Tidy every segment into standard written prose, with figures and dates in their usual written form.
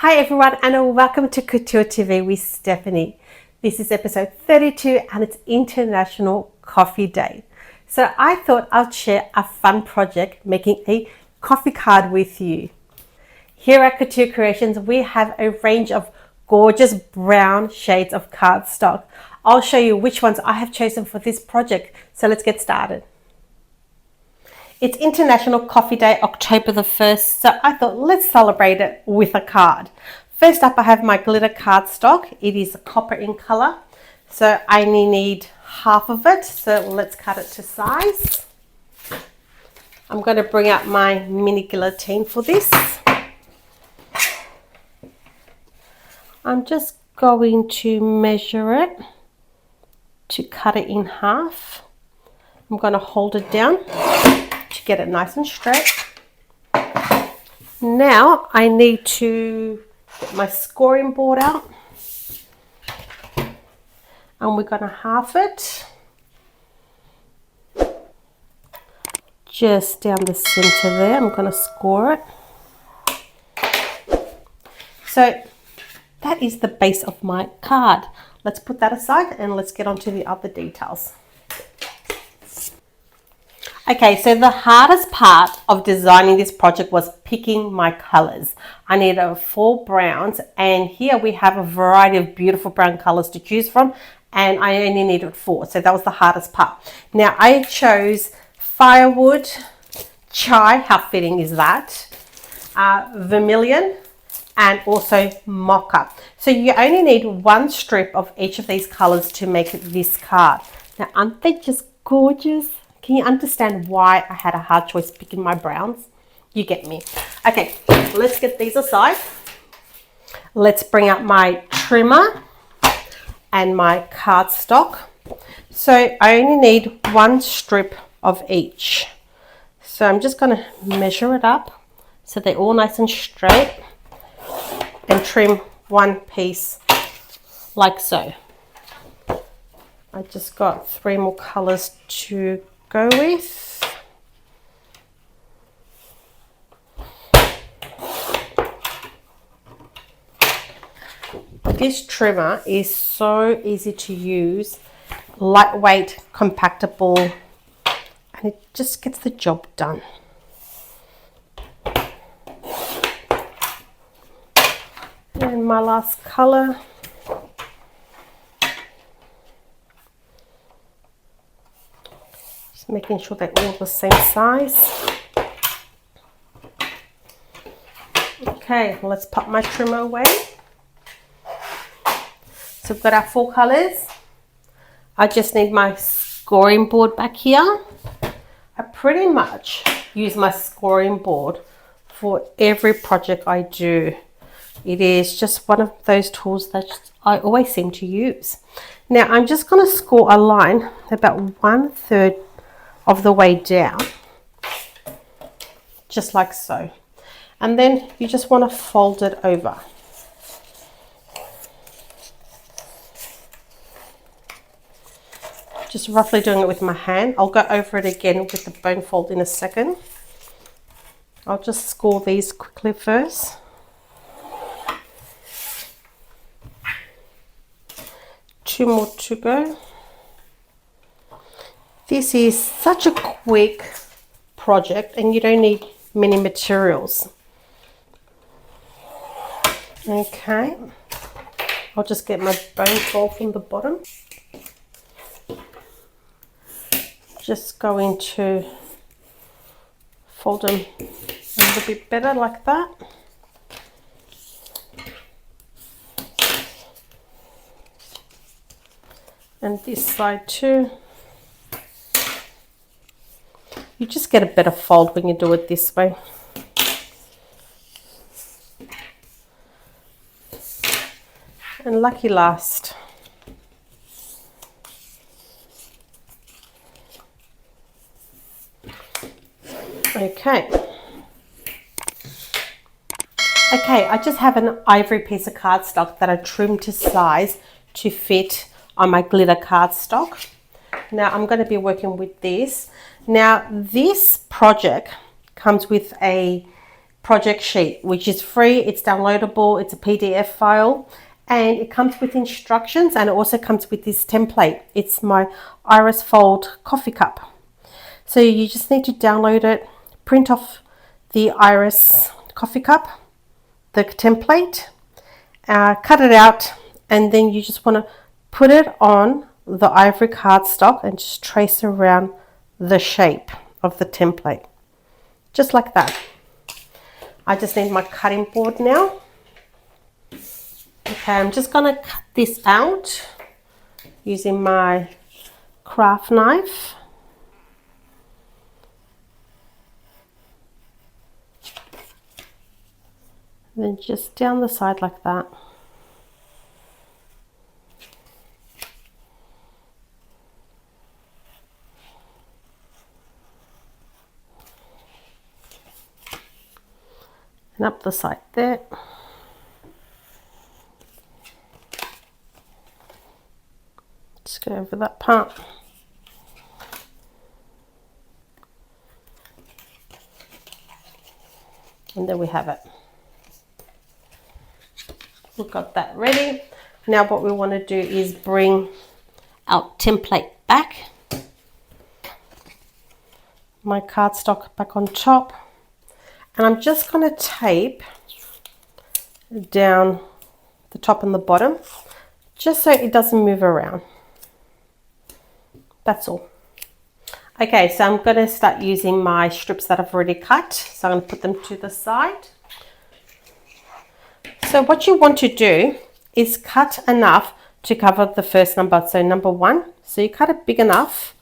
Hi everyone and welcome to Couture TV with Stephanie. This is episode 32 and it's International Coffee Day. So I thought I'd share a fun project making a coffee card with you. Here at Couture Creations we have a range of gorgeous brown shades of cardstock. I'll show you which ones I have chosen for this project. So let's get started. It's International Coffee Day, October the 1st, so I thought let's celebrate it with a card. First up I have my glitter cardstock. It is copper in color, so I only need half of it, so let's cut it to size. I'm going to bring out my mini guillotine for this. I'm just going to measure it to cut it in half. I'm going to hold it down to get it nice and straight. Now I need to get my scoring board out and we're going to half it just down the center there. I'm going to score it. So that is the base of my card. Let's put that aside and let's get on to the other details. Okay, so the hardest part of designing this project was picking my colors. I needed 4 browns and here we have a variety of beautiful brown colors to choose from and I only needed 4, so that was the hardest part. Now I chose firewood, chai, how fitting is that, vermilion and also mocha. So you only need 1 strip of each of these colors to make this card. Now aren't they just gorgeous? Can you understand why I had a hard choice picking my browns? You get me. Okay, let's get these aside. Let's bring out my trimmer and my cardstock. So I only need 1 strip of each. So I'm just going to measure it up so they're all nice and straight and trim 1 piece like so. I just got 3 more colors to go with. This trimmer is so easy to use, lightweight, compactable, and it just gets the job done. And my last color. Making sure they're all the same size. Okay, let's pop my trimmer away. So we've got our 4 colors. I just need my scoring board back here. I pretty much use my scoring board for every project I do. It is just one of those tools that I always seem to use. Now I'm just going to score a line about 1/3 of the way down, just like so, and then you just want to fold it over. Just roughly doing it with my hand. I'll go over it again with the bone fold in a second. I'll just score these quickly first. Two more to go. This is such a quick project and you don't need many materials. Okay, I'll just get my bone fold from the bottom. Just going to fold them a little bit better like that. And this side too. You just get a better fold when you do it this way. And lucky last. Okay. Okay, I just have an ivory piece of cardstock that I trimmed to size to fit on my glitter cardstock. Now I'm going to be working with this. Now this project comes with a project sheet, which is free. It's downloadable. It's a PDF file, and it comes with instructions, and it also comes with this template. It's my iris fold coffee cup. So you just need to download it, print off the iris coffee cup, the template, cut it out, and then you just want to put it on the ivory cardstock and just trace around the shape of the template, just like that. I just need my cutting board now. Okay, I'm just going to cut this out using my craft knife. Then just down the side like that. And up the side there. Just go over that part. And there we have it. We've got that ready. Now what we want to do is bring our template back. My cardstock back on top. And I'm just going to tape down the top and the bottom, just so it doesn't move around. That's all. Okay, so I'm going to start using my strips that I've already cut. So I'm going to put them to the side. So what you want to do is cut enough to cover the first number. So number 1, so you cut it big enough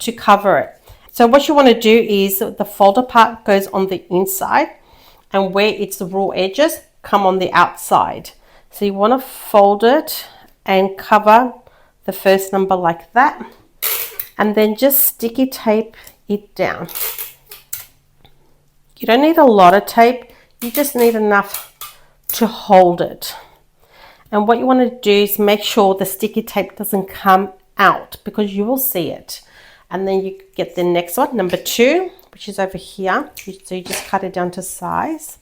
to cover it. So what you want to do is the folder part goes on the inside, and where it's the raw edges come on the outside. So you want to fold it and cover the first number like that, and then just sticky tape it down. You don't need a lot of tape, you just need enough to hold it. And what you want to do is make sure the sticky tape doesn't come out, because you will see it. And then you get the next one, number 2, which is over here. So you just cut it down to size,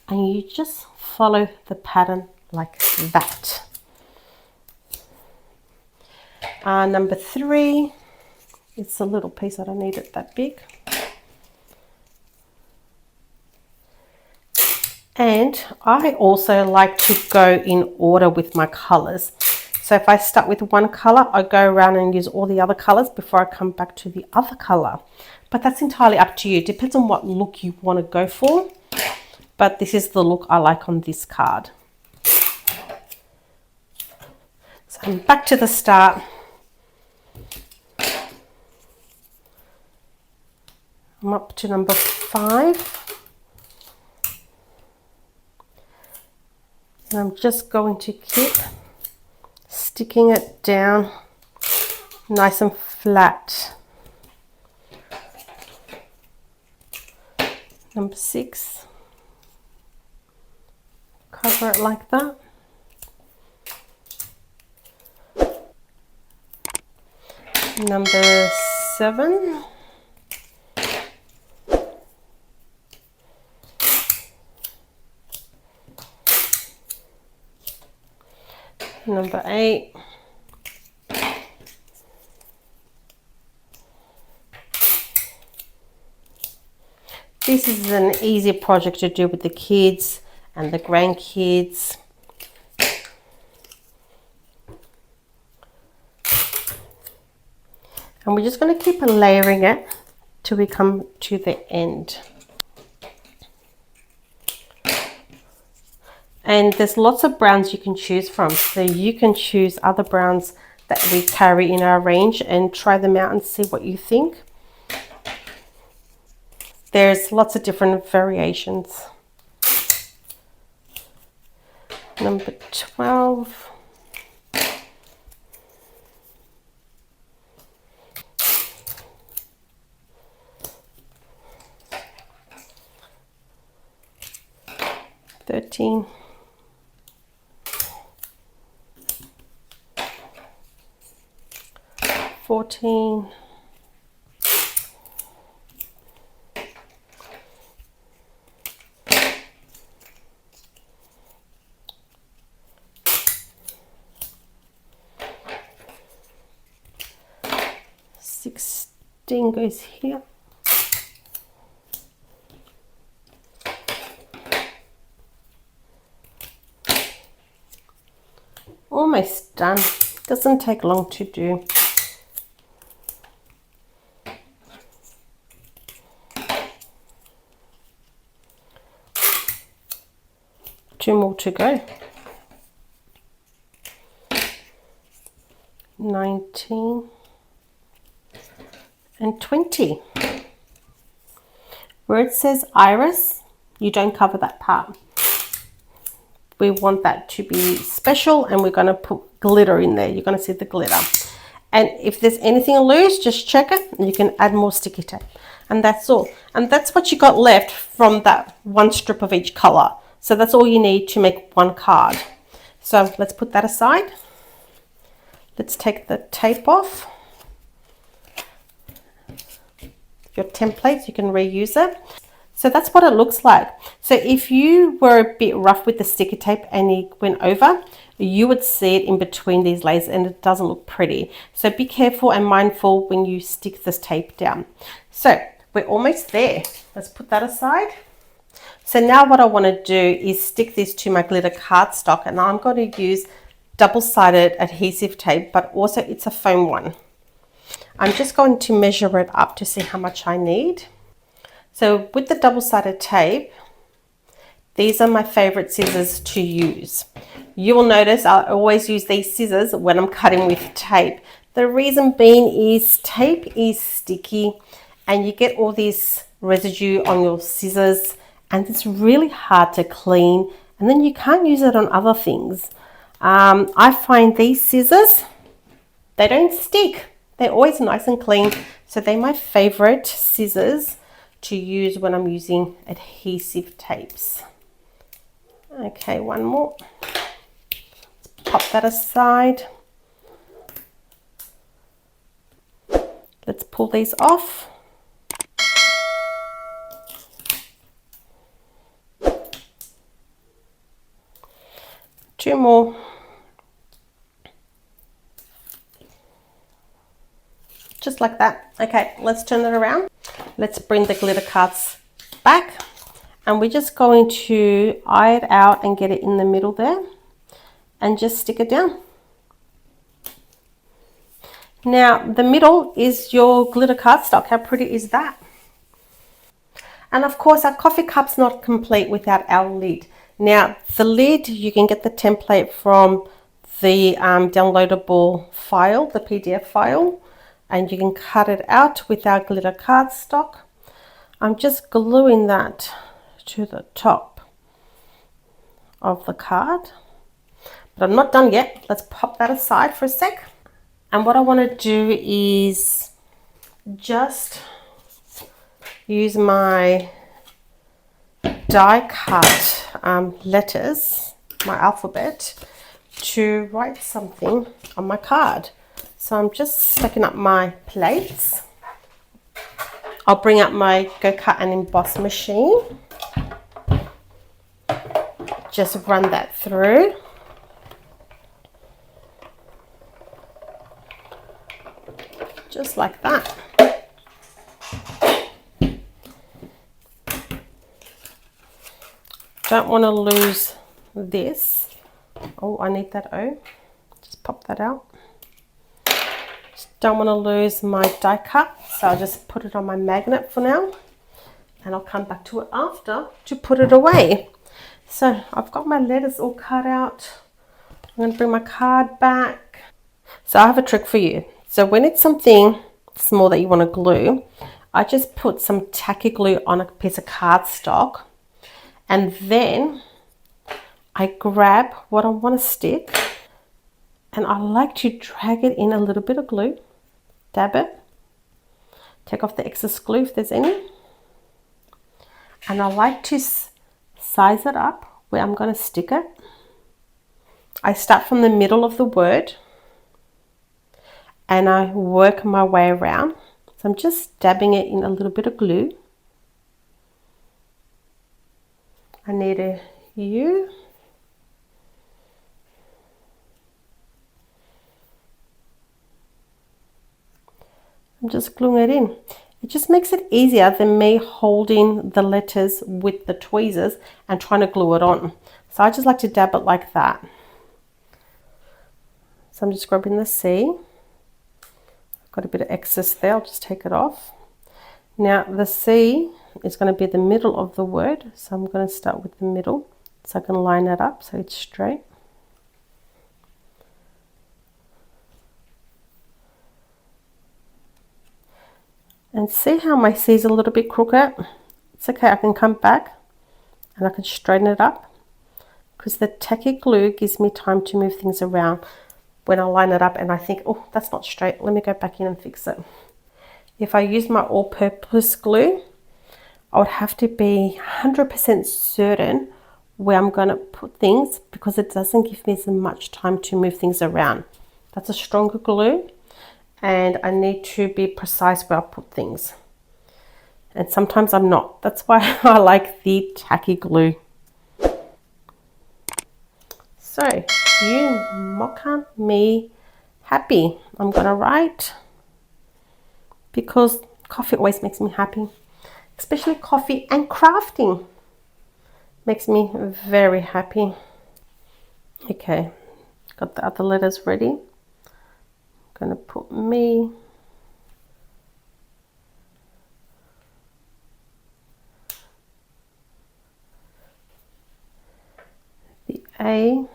and you just follow the pattern like that. Number 3, it's a little piece, I don't need it that big. And I also like to go in order with my colors. So if I start with one color, I go around and use all the other colors before I come back to the other color. But that's entirely up to you. It depends on what look you want to go for. But this is the look I like on this card. So I'm back to the start. I'm up to number 5. And I'm just going to keep sticking it down nice and flat. Number 6, cover it like that. Number 7, number 8, this is an easy project to do with the kids and the grandkids. And we're just going to keep layering it till we come to the end. And there's lots of browns you can choose from. So you can choose other browns that we carry in our range and try them out and see what you think. There's lots of different variations. Number 12. $13. 14. 15. sting goes here. Almost done. Doesn't take long to do. Two more to go. 19 and 20. Where it says iris, you don't cover that part. We want that to be special, and we're going to put glitter in there. You're going to see the glitter. And if there's anything loose, just check it, and you can add more sticky tape. And that's all. And that's what you got left from that one strip of each color. So that's all you need to make one card. So let's put that aside. Let's take the tape off. Your templates, you can reuse it. So that's what it looks like. So if you were a bit rough with the sticky tape and it went over, you would see it in between these layers and it doesn't look pretty. So be careful and mindful when you stick this tape down. So we're almost there. Let's put that aside. So now what I want to do is stick this to my glitter cardstock, and I'm going to use double-sided adhesive tape, but also it's a foam one. I'm just going to measure it up to see how much I need. So with the double-sided tape, these are my favorite scissors to use. You will notice I always use these scissors when I'm cutting with tape. The reason being is tape is sticky and you get all this residue on your scissors, and it's really hard to clean, and then you can't use it on other things. I find these scissors, they don't stick. They're always nice and clean. So they're my favorite scissors to use when I'm using adhesive tapes. Okay, one more. Let's pop that aside. Let's pull these off. Two more. Just like that. Okay, let's turn it around. Let's bring the glitter cards back, and we're just going to eye it out and get it in the middle there and just stick it down. Now the middle is your glitter cardstock. How pretty is that? And of course our coffee cup's not complete without our lid. Now the lid, you can get the template from the downloadable file, the PDF file, and you can cut it out with our glitter cardstock. I'm just gluing that to the top of the card, but I'm not done yet. Let's pop that aside for a sec. And what I want to do is just use my die cut letters, my alphabet, to write something on my card. So I'm just stacking up my plates. I'll bring up my Go Cut and Emboss machine. Just run that through. Just like that. Don't want to lose this. Oh, I need that O. Just pop that out. Don't want to lose my die cut, so I'll just put it on my magnet for now, and I'll come back to it after to put it away. So I've got my letters all cut out. I'm going to bring my card back. So I have a trick for you. So when it's something small that you want to glue, I just put some tacky glue on a piece of cardstock, and then I grab what I want to stick, and I like to drag it in a little bit of glue. Dab it, take off the excess glue if there's any, and I like to size it up where I'm going to stick it. I start from the middle of the word and I work my way around. So I'm just dabbing it in a little bit of glue. I need a U. I'm just gluing it in. It just makes it easier than me holding the letters with the tweezers and trying to glue it on. So I just like to dab it like that. So I'm just grabbing the C. I've got a bit of excess there, I'll just take it off. Now the C is going to be the middle of the word, so I'm going to start with the middle so I can line it up so it's straight. And see how my C is a little bit crooked? It's okay, I can come back and I can straighten it up because the tacky glue gives me time to move things around when I line it up and I think, oh, that's not straight, let me go back in and fix it. If I use my all-purpose glue, I would have to be 100% certain where I'm going to put things because it doesn't give me as much time to move things around. That's a stronger glue and I need to be precise where I put things. And sometimes I'm not. That's why I like the tacky glue. So, you Mocha me happy. I'm going to write because coffee always makes me happy. Especially coffee and crafting makes me very happy. Okay, got the other letters ready. I'm going to put me. The A.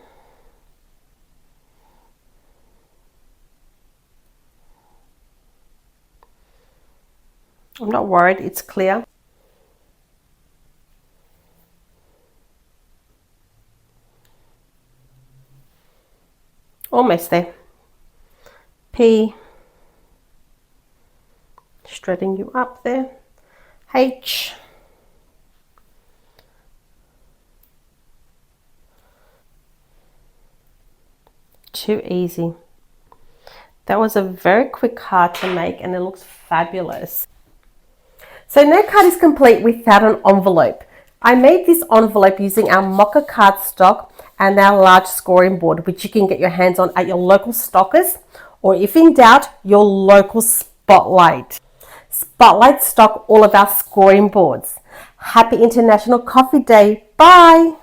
I'm not worried, it's clear. Almost there. P. Straightening you up there. H. Too easy. That was a very quick card to make and it looks fabulous. So no card is complete without an envelope. I made this envelope using our Mocha cardstock and our large scoring board, which you can get your hands on at your local stockers, or if in doubt, your local Spotlight. Spotlight stock all of our scoring boards. Happy International Coffee Day. Bye.